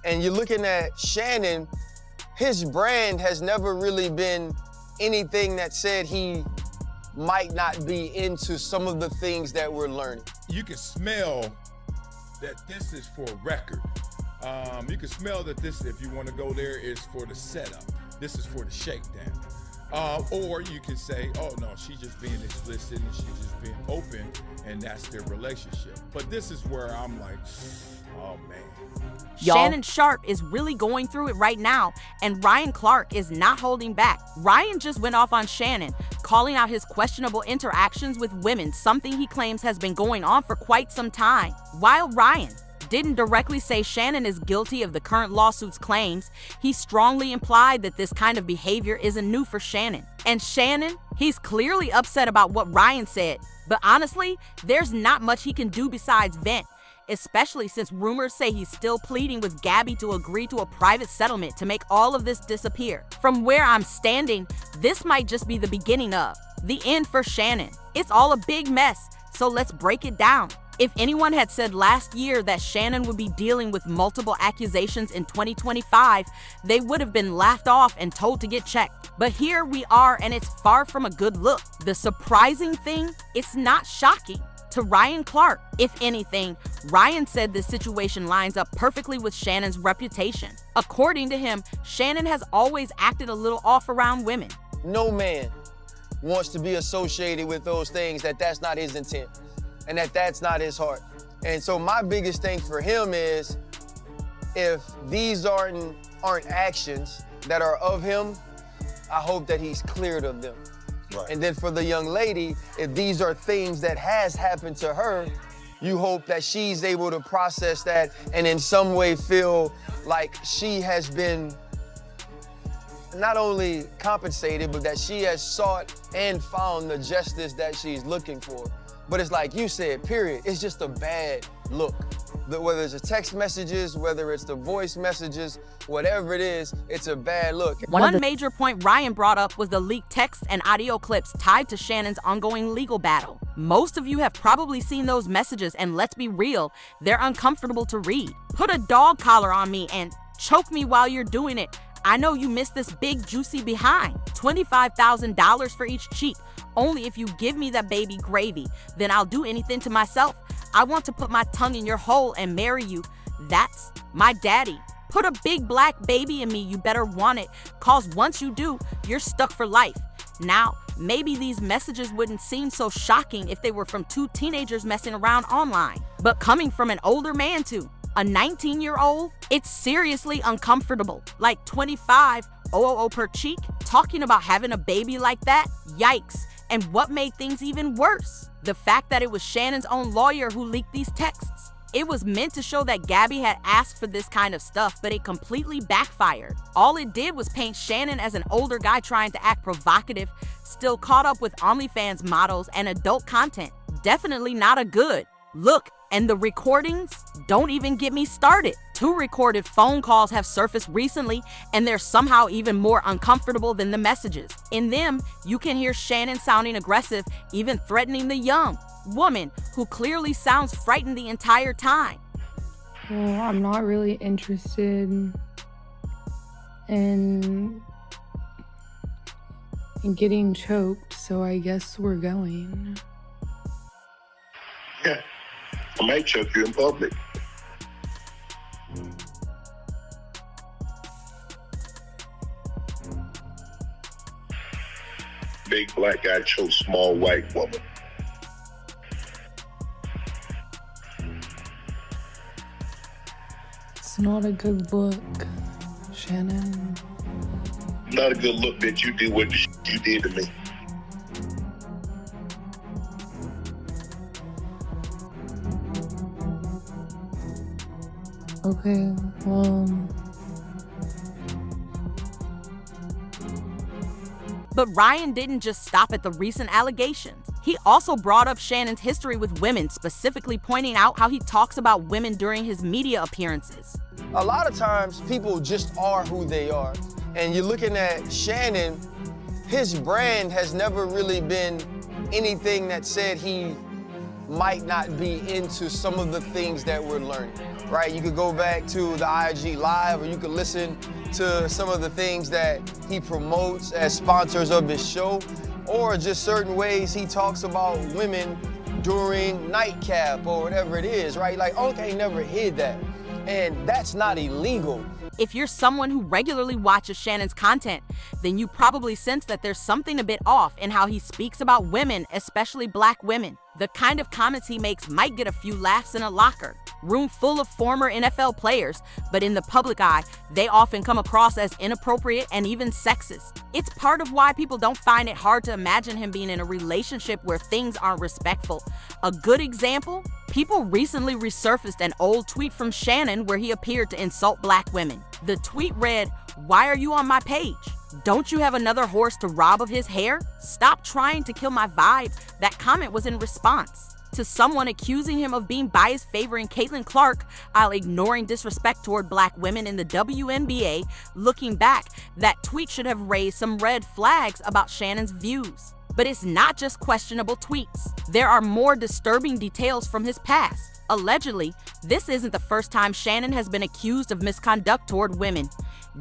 And you're looking at Shannon, his brand has never really been anything that said he might not be into some of the things that we're learning. You can smell that this is for a record. You can smell that this, if you want to go there, is for the setup. This is for the shakedown. Or you can say, oh no, she's just being explicit and she's just being open, and that's their relationship. But this is where I'm like, oh man. Shannon Sharpe is really going through it right now, and Ryan Clark is not holding back. Ryan just went off on Shannon, calling out his questionable interactions with women, something he claims has been going on for quite some time. While Ryan didn't directly say Shannon is guilty of the current lawsuit's claims, he strongly implied that this kind of behavior isn't new for Shannon. And Shannon, he's clearly upset about what Ryan said, but honestly, there's not much he can do besides vent, especially since rumors say he's still pleading with Gabby to agree to a private settlement to make all of this disappear. From where I'm standing, this might just be the beginning of the end for Shannon. It's all a big mess, so let's break it down. If anyone had said last year that Shannon would be dealing with multiple accusations in 2025, they would have been laughed off and told to get checked. But here we are, and it's far from a good look. The surprising thing, it's not shocking to Ryan Clark. If anything, Ryan said this situation lines up perfectly with Shannon's reputation. According to him, Shannon has always acted a little off around women. No man wants to be associated with those things that's not his intent and that's not his heart. And so my biggest thing for him is, if these aren't actions that are of him, I hope that he's cleared of them. Right. And then for the young lady, if these are things that has happened to her, you hope that she's able to process that and in some way feel like she has been not only compensated, but that she has sought and found the justice that she's looking for. But it's like you said, period. It's just a bad look. Whether it's the text messages, whether it's the voice messages, whatever it is, it's a bad look. One major point Ryan brought up was the leaked texts and audio clips tied to Shannon's ongoing legal battle. Most of you have probably seen those messages, and let's be real, they're uncomfortable to read. Put a dog collar on me and choke me while you're doing it. I know you missed this big juicy behind. $25,000 for each cheek. Only if you give me that baby gravy, then I'll do anything to myself. I want to put my tongue in your hole and marry you. That's my daddy. Put a big black baby in me, you better want it, cause once you do, you're stuck for life. Now, maybe these messages wouldn't seem so shocking if they were from two teenagers messing around online. But coming from an older man too, a 19-year-old, it's seriously uncomfortable. Like 25,000 per cheek, talking about having a baby like that? Yikes. And what made things even worse? The fact that it was Shannon's own lawyer who leaked these texts. It was meant to show that Gabby had asked for this kind of stuff, but it completely backfired. All it did was paint Shannon as an older guy trying to act provocative, still caught up with OnlyFans models and adult content. Definitely not a good look. And the recordings? Don't even get me started. 2 recorded phone calls have surfaced recently, and they're somehow even more uncomfortable than the messages. In them, you can hear Shannon sounding aggressive, even threatening the young woman, who clearly sounds frightened the entire time. Well, I'm not really interested in getting choked, so I guess we're going. Yeah. I might choke you in public. Big black guy chokes small white woman. It's not a good look, Shannon. Not a good look that you did what you did to me. Okay, But Ryan didn't just stop at the recent allegations. He also brought up Shannon's history with women, specifically pointing out how he talks about women during his media appearances. A lot of times, people just are who they are. And you're looking at Shannon, his brand has never really been anything that said he might not be into some of the things that we're learning, right? You could go back to the IG Live, or you could listen to some of the things that he promotes as sponsors of his show, or just certain ways he talks about women during nightcap or whatever it is, right? Like, okay, never hid that. And that's not illegal. If you're someone who regularly watches Shannon's content, then you probably sense that there's something a bit off in how he speaks about women, especially black women. The kind of comments he makes might get a few laughs in a locker room full of former NFL players, but in the public eye, they often come across as inappropriate and even sexist. It's part of why people don't find it hard to imagine him being in a relationship where things aren't respectful. A good example? People recently resurfaced an old tweet from Shannon where he appeared to insult black women. The tweet read, "Why are you on my page? Don't you have another horse to rob of his hair? Stop trying to kill my vibe." That comment was in response to someone accusing him of being biased favoring Caitlin Clark while ignoring disrespect toward black women in the WNBA. Looking back, that tweet should have raised some red flags about Shannon's views. But it's not just questionable tweets. There are more disturbing details from his past. Allegedly, this isn't the first time Shannon has been accused of misconduct toward women.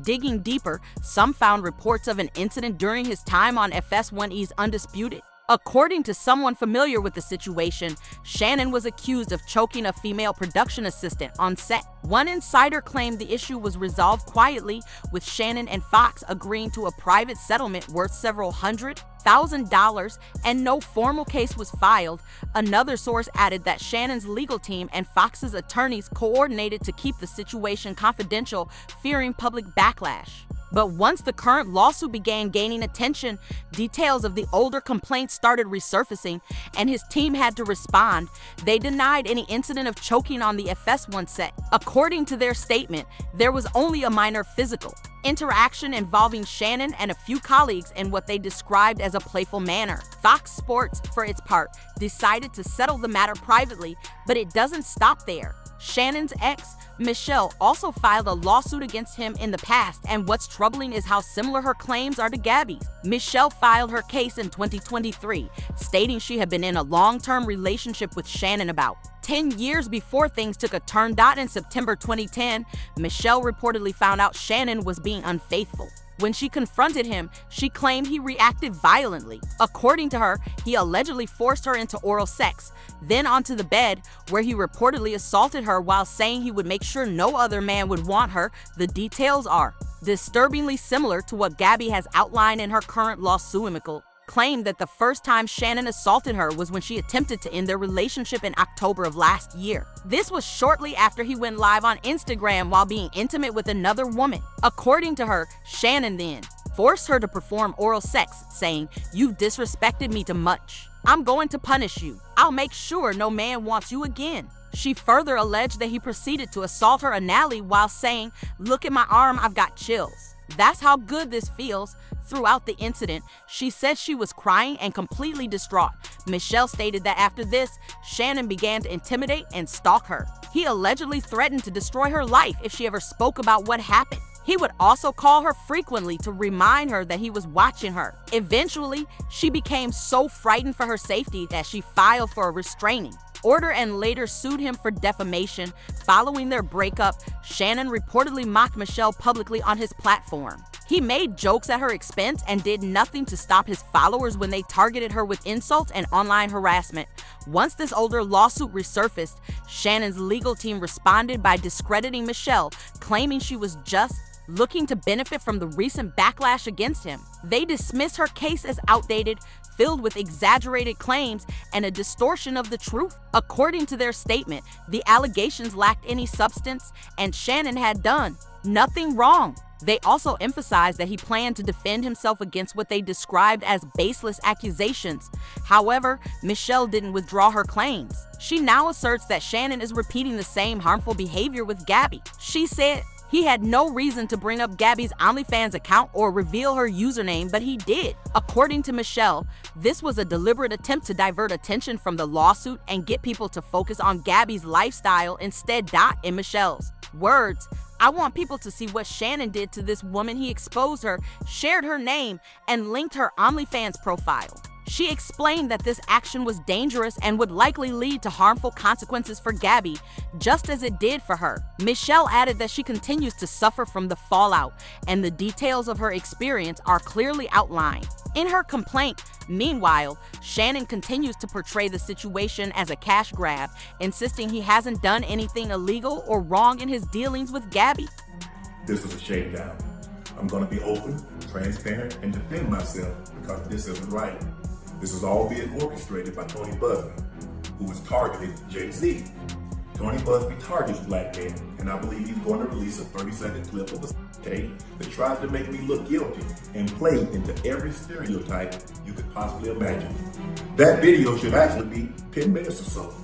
Digging deeper, some found reports of an incident during his time on FS1E's Undisputed. According to someone familiar with the situation, Shannon was accused of choking a female production assistant on set. One insider claimed the issue was resolved quietly, with Shannon and Fox agreeing to a private settlement worth several $100,000, and no formal case was filed. Another source added that Shannon's legal team and Fox's attorneys coordinated to keep the situation confidential, fearing public backlash. But once the current lawsuit began gaining attention, details of the older complaints started resurfacing, and his team had to respond. They denied any incident of choking on the FS1 set. According to their statement, there was only a minor physical interaction involving Shannon and a few colleagues in what they described as a playful manner. Fox Sports, for its part, decided to settle the matter privately, but it doesn't stop there. Shannon's ex, Michelle, also filed a lawsuit against him in the past, and what's troubling is how similar her claims are to Gabby's. Michelle filed her case in 2023, stating she had been in a long-term relationship with Shannon about 10 years before things took a turn. In September 2010, Michelle reportedly found out Shannon was being unfaithful. When she confronted him, she claimed he reacted violently. According to her, he allegedly forced her into oral sex, then onto the bed, where he reportedly assaulted her while saying he would make sure no other man would want her. The details are disturbingly similar to what Gabby has outlined in her current lawsuit. Claimed that the first time Shannon assaulted her was when she attempted to end their relationship in October of last year. This was shortly after he went live on Instagram while being intimate with another woman. According to her, Shannon then forced her to perform oral sex, saying, "You've disrespected me too much. I'm going to punish you. I'll make sure no man wants you again." She further alleged that he proceeded to assault her anally while saying, "Look at my arm, I've got chills. That's how good this feels." Throughout the incident, she said she was crying and completely distraught. Michelle stated that after this, Shannon began to intimidate and stalk her. He allegedly threatened to destroy her life if she ever spoke about what happened. He would also call her frequently to remind her that he was watching her. Eventually, she became so frightened for her safety that she filed for a restraining order and later sued him for defamation. Following their breakup, Shannon reportedly mocked Michelle publicly on his platform. He made jokes at her expense and did nothing to stop his followers when they targeted her with insults and online harassment. Once this older lawsuit resurfaced, Shannon's legal team responded by discrediting Michelle, claiming she was just looking to benefit from the recent backlash against him. They dismissed her case as outdated, filled with exaggerated claims and a distortion of the truth. According to their statement, the allegations lacked any substance, and Shannon had done nothing wrong. They also emphasized that he planned to defend himself against what they described as baseless accusations. However, Michelle didn't withdraw her claims. She now asserts that Shannon is repeating the same harmful behavior with Gabby. She said he had no reason to bring up Gabby's OnlyFans account or reveal her username, but he did. According to Michelle, this was a deliberate attempt to divert attention from the lawsuit and get people to focus on Gabby's lifestyle instead. In Michelle's words, "I want people to see what Shannon did to this woman. He exposed her, shared her name, and linked her OnlyFans profile. She explained that this action was dangerous and would likely lead to harmful consequences for Gabby, just as it did for her. Michelle added that she continues to suffer from the fallout, and the details of her experience are clearly outlined. In her complaint, meanwhile, Shannon continues to portray the situation as a cash grab, insisting he hasn't done anything illegal or wrong in his dealings with Gabby. This is a shakedown. I'm going to be open, transparent, and defend myself because this isn't right. This is all being orchestrated by Tony Busby, who was targeting Jay-Z. Tony Busby targets black men, and I believe he's going to release a 30-second clip of a tape that tries to make me look guilty and play into every stereotype you could possibly imagine. That video should actually be 10 minutes or so.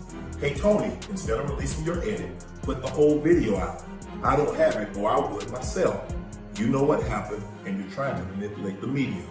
Hey Tony, instead of releasing your edit, put the whole video out. I don't have it, or I would myself. You know what happened, and you're trying to manipulate the media.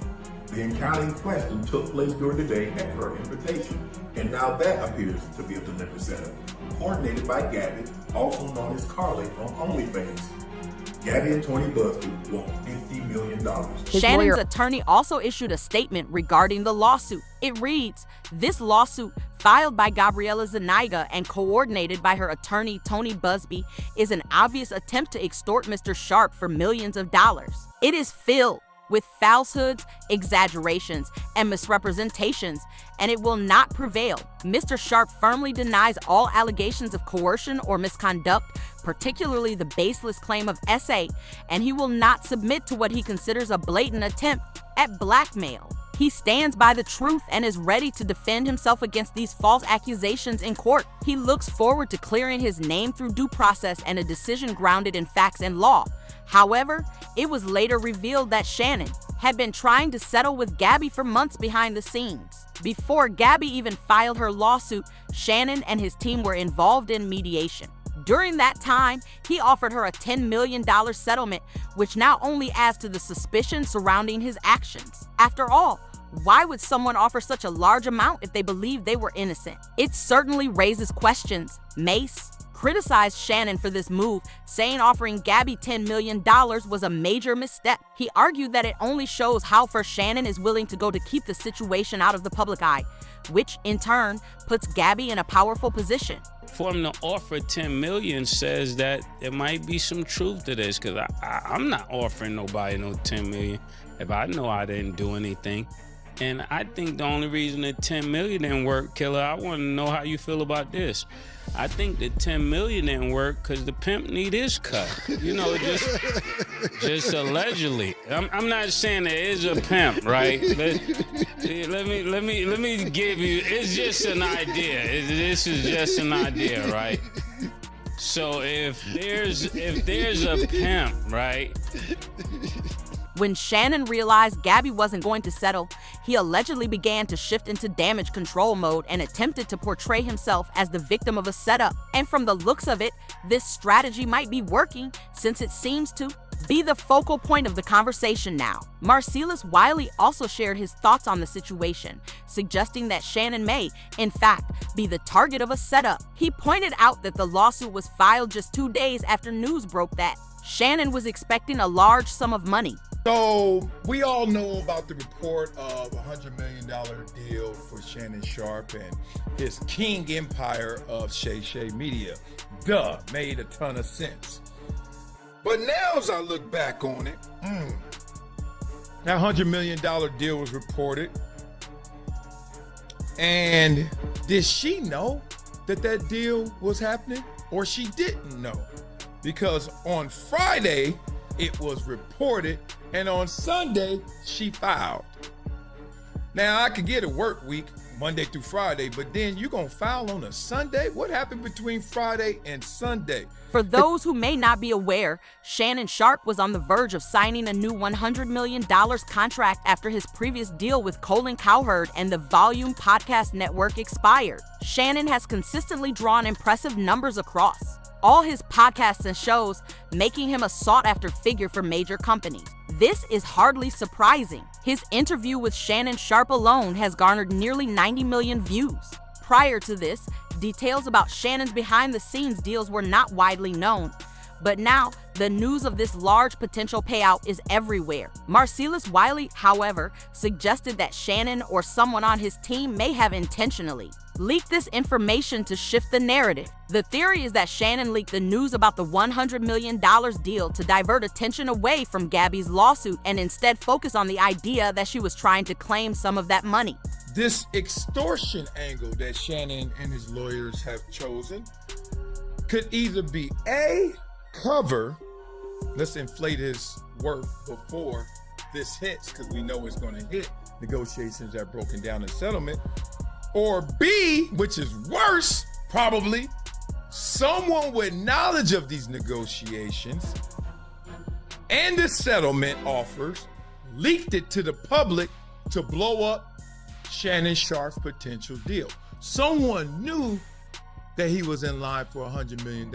The encounter in question took place during the day at her invitation, and now that appears to be a deliberate setup, coordinated by Gabby, also known as Carly on OnlyFans. Gabby and Tony Busby want $50 million. Shannon's attorney also issued a statement regarding the lawsuit. It reads, "This lawsuit, filed by Gabriella Zuniga and coordinated by her attorney Tony Busby, is an obvious attempt to extort Mr. Sharpe for millions of dollars. It is filled with falsehoods, exaggerations, and misrepresentations, and it will not prevail. Mr. Sharpe firmly denies all allegations of coercion or misconduct, particularly the baseless claim of SA, and he will not submit to what he considers a blatant attempt at blackmail. He stands by the truth and is ready to defend himself against these false accusations in court. He looks forward to clearing his name through due process and a decision grounded in facts and law." However, it was later revealed that Shannon had been trying to settle with Gabby for months behind the scenes. Before Gabby even filed her lawsuit, Shannon and his team were involved in mediation. During that time, he offered her a $10 million settlement, which now only adds to the suspicion surrounding his actions. After all, why would someone offer such a large amount if they believed they were innocent? It certainly raises questions. Mace criticized Shannon for this move, saying offering Gabby $10 million was a major misstep. He argued that it only shows how far Shannon is willing to go to keep the situation out of the public eye, which in turn puts Gabby in a powerful position. For him to offer $10 million says that there might be some truth to this, because I'm not offering nobody no $10 million if I know I didn't do anything. And I think the only reason that $10 million didn't work, Killer, I want to know how you feel about this. I think that $10 million didn't work because the pimp need his cut. You know, just allegedly. I'm not saying there is a pimp, right? Let me give you. It's just an idea. This is just an idea, right? So if there's a pimp, right? When Shannon realized Gabby wasn't going to settle, he allegedly began to shift into damage control mode and attempted to portray himself as the victim of a setup. And from the looks of it, this strategy might be working, since it seems to be the focal point of the conversation now. Marcellus Wiley also shared his thoughts on the situation, suggesting that Shannon may, in fact, be the target of a setup. He pointed out that the lawsuit was filed just 2 days after news broke that Shannon was expecting a large sum of money. So we all know about the report of a $100 million deal for Shannon Sharpe and his king empire of Shay Shay Media. Made a ton of sense. But now as I look back on it, that $100 million deal was reported. And did she know that that deal was happening, or she didn't know? Because on Friday, it was reported, and on Sunday, she filed. Now, I could get a work week, Monday through Friday, but then you're going to file on a Sunday? What happened between Friday and Sunday? For those who may not be aware, Shannon Sharpe was on the verge of signing a new $100 million contract after his previous deal with Colin Cowherd and the Volume Podcast Network expired. Shannon has consistently drawn impressive numbers across all his podcasts and shows, making him a sought-after figure for major companies. This is hardly surprising. His interview with Shannon Sharpe alone has garnered nearly 90 million views. Prior to this, details about Shannon's behind-the-scenes deals were not widely known, But now, the news of this large potential payout is everywhere. Marcellus Wiley, however, suggested that Shannon or someone on his team may have intentionally leaked this information to shift the narrative. The theory is that Shannon leaked the news about the $100 million deal to divert attention away from Gabby's lawsuit and instead focus on the idea that she was trying to claim some of that money. This extortion angle that Shannon and his lawyers have chosen could either be A, cover, let's inflate his worth before this hits, because we know it's going to hit. Negotiations are broken down in settlement. Or B, which is worse, probably, someone with knowledge of these negotiations and the settlement offers leaked it to the public to blow up Shannon Sharpe's potential deal. Someone knew that he was in line for $100 million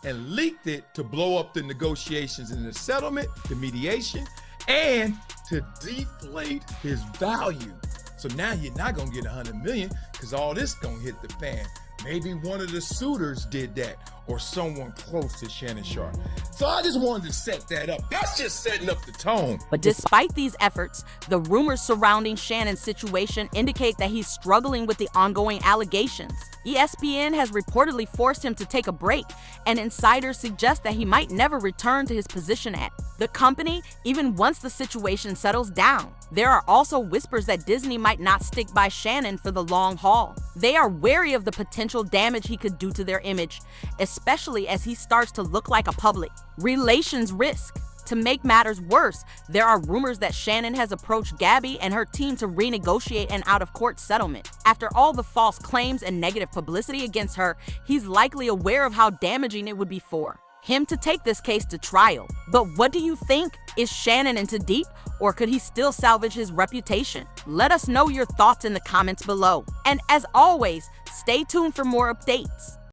and leaked it to blow up the negotiations and the settlement, the mediation, and to deflate his value. So now you're not gonna get $100 million because all this gonna hit the fan. Maybe one of the suitors did that or someone close to Shannon Sharpe. So I just wanted to set that up. That's just setting up the tone. But despite these efforts, the rumors surrounding Shannon's situation indicate that he's struggling with the ongoing allegations. ESPN has reportedly forced him to take a break, and insiders suggest that he might never return to his position at the company, even once the situation settles down. There are also whispers that Disney might not stick by Shannon for the long haul. They are wary of the potential damage he could do to their image, especially as he starts to look like a public relations risk. To make matters worse, there are rumors that Shannon has approached Gabby and her team to renegotiate an out-of-court settlement. After all the false claims and negative publicity against her, he's likely aware of how damaging it would be for him to take this case to trial. But what do you think? Is Shannon into deep, or could he still salvage his reputation? Let us know your thoughts in the comments below. And as always, stay tuned for more updates.